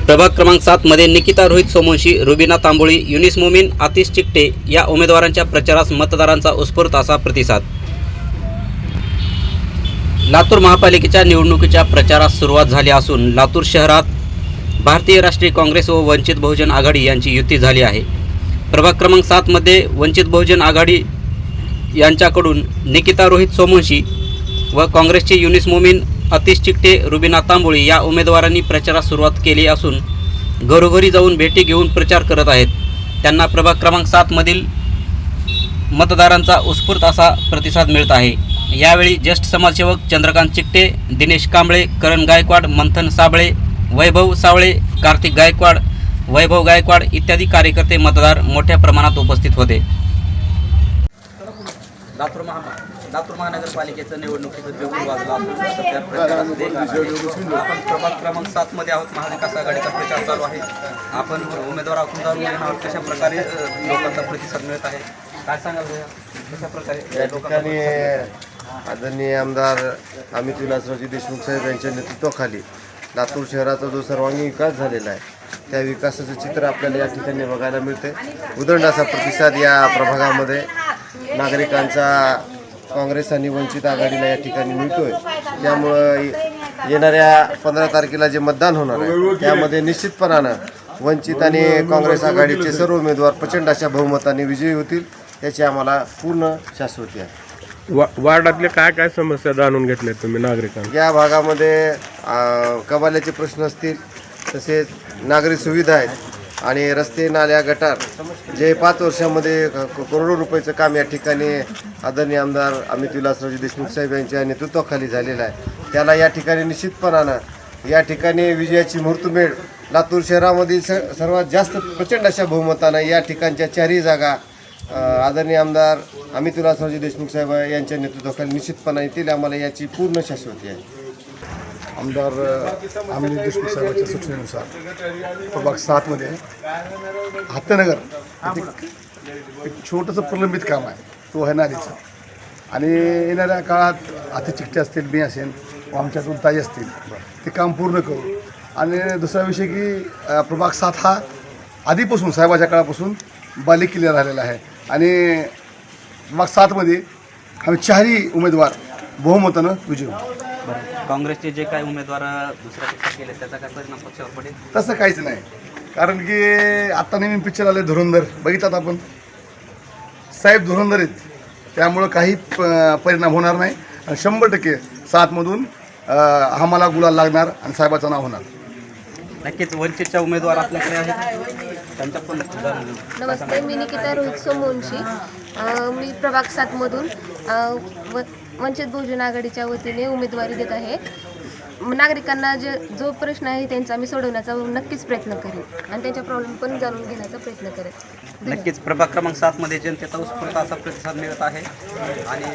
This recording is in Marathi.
प्रभाग क्रमांक 7 मध्ये निकिता रोहित सोमवंशी, रुबिना तांबोळी, युनिस मोमीन, आतिश चिकटे या उमेदवारांच्या प्रचारास मतदारांचा उत्स्फूर्त असा प्रतिसाद। लातूर महापालिकेच्या निवडणुकीच्या प्रचारास सुरुवात झाली असून लातूर शहरात भारतीय राष्ट्रीय काँग्रेस व वंचित बहुजन आघाडी यांची युती झाली आहे। प्रभाग क्रमांक 7 मध्ये वंचित बहुजन आघाडी यांच्याकडून निकिता रोहित सोमवंशी व काँग्रेसचे युनिस मोमीन, आतिश चिकटे, रुबिना तांबोळी या उमेदवारांनी प्रचारास सुरुवात केली असून घरोघरी जाऊन भेटी घेऊन प्रचार करत आहेत। त्यांना प्रभाग क्रमांक 7 मधील मतदारांचा उत्स्फूर्त असा प्रतिसाद मिळत आहे। यावेळी ज्येष्ठ समाजसेवक चंद्रकांत चिकटे, दिनेश कांबळे, करण गायकवाड, मंथन साबळे, वैभव सावळे, कार्तिक गायकवाड, वैभव गायकवाड इत्यादी कार्यकर्ते मतदार मोठ्या प्रमाणात उपस्थित होते। लातूर महानगरपालिकेचं निवडणुकीचं बिगुल वाजलं असून सध्या प्रचारामध्ये आपण प्रभाग क्रमांक 7 मध्ये आहोत। महाविकास आघाडीचा प्रचार चालू आहे। आपण उमेदवाराकडून जाणून घेणार कशा प्रकारे लोकांचा प्रतिसाद मिळत आहे, काय सांगाल कशा प्रकारे या ठिकाणी आदरणीय आमदार अमित विलासरावजी देशमुख साहेब यांच्या नेतृत्वाखाली लातूर शहराचा जो सर्वांगीण विकास झालेला आहे त्या विकासाचं चित्र आपल्याला या ठिकाणी बघायला मिळते। उदंड असा प्रतिसाद या प्रभागामध्ये नागरिकांचा काँग्रेस आणि वंचित आघाडीला या ठिकाणी मिळतोय। त्यामुळं येणाऱ्या 15 तारखेला जे मतदान होणार आहे त्यामध्ये निश्चितपणानं वंचित आणि काँग्रेस आघाडीचे सर्व उमेदवार प्रचंड अशा बहुमताने विजयी होतील याची आम्हाला पूर्ण शाश्वती आहे। वार्डातले काय काय समस्या जाणून घेतल्या तुम्ही नागरिकांना? या भागामध्ये कबाल्याचे प्रश्न असतील, तसेच नागरी सुविधा आहेत आणि रस्ते, नाल्या, गटार जे 5 वर्षामध्ये करोडो रुपयाचं काम या ठिकाणी आदरणीय आमदार अमित विलासरावजी देशमुख साहेब यांच्या नेतृत्वाखाली झालेलं आहे। त्याला या ठिकाणी निश्चितपणानं या ठिकाणी विजयाची मुहूर्तमेढ लातूर शहरामधील सर्वात जास्त प्रचंड अशा बहुमतानं या ठिकाणच्या 4ही जागा आदरणीय आमदार अमित विलासरावजी देशमुख साहेब यांच्या नेतृत्वाखाली निश्चितपणे येतील, आम्हाला याची पूर्ण शाश्वती आहे। आमदार अमित देशमुख साहेबांच्या सूचनेनुसार प्रभाग 7 मध्ये हातनगर एक छोटंसं प्रलंबित काम आहे, तो आहे नालीचं। आणि येणाऱ्या काळात आतिश चिकटे असतील, मी असेल, आमच्यातून ताई असतील, ते काम पूर्ण करू। आणि दुसरा विषय की प्रभाग 7 हा आधीपासून साहेबाच्या काळापासून बालेकिल्ला राहिलेला आहे आणि प्रभाग 7 मध्ये आम्ही 4ही उमेदवार बहुमतानं विजयी होऊ। काँग्रेसचे जे काही उमेदवार दुसऱ्यापेक्षा केले त्याचा काय परिणाम पक्षावर पडेल? तसं काहीच नाही, कारण की आत्ता नवीन पिक्चर आले धुरंधर, बघितलात आपण, साहेब धुरंधर आहेत, त्यामुळं काही परिणाम होणार नाही आणि 100% 7 मधून आम्हाला गुलाल लागणार आणि साहेबाचं नाव होणार। नक्कीच वंचितच्या उमेदवार आपल्याकडे आहेत, त्यांच्या पण नमस्ते, मी निकिता रोहित सोमवंशी, मी प्रभाग 7 मधून वंचित बहुजन आघाडीच्या वतीने उमेदवारी देत आहे। नागरिकांना जो प्रश्न आहे त्यांचा मी सोडवण्याचा नक्कीच प्रयत्न करेन आणि त्यांच्या प्रॉब्लेम पण जाणून घेण्याचा प्रयत्न करेन। नक्कीच प्रभाग क्रमांक 7 मध्ये जनतेचा उत्स्फूर्त असा प्रतिसाद मिळत आहे आणि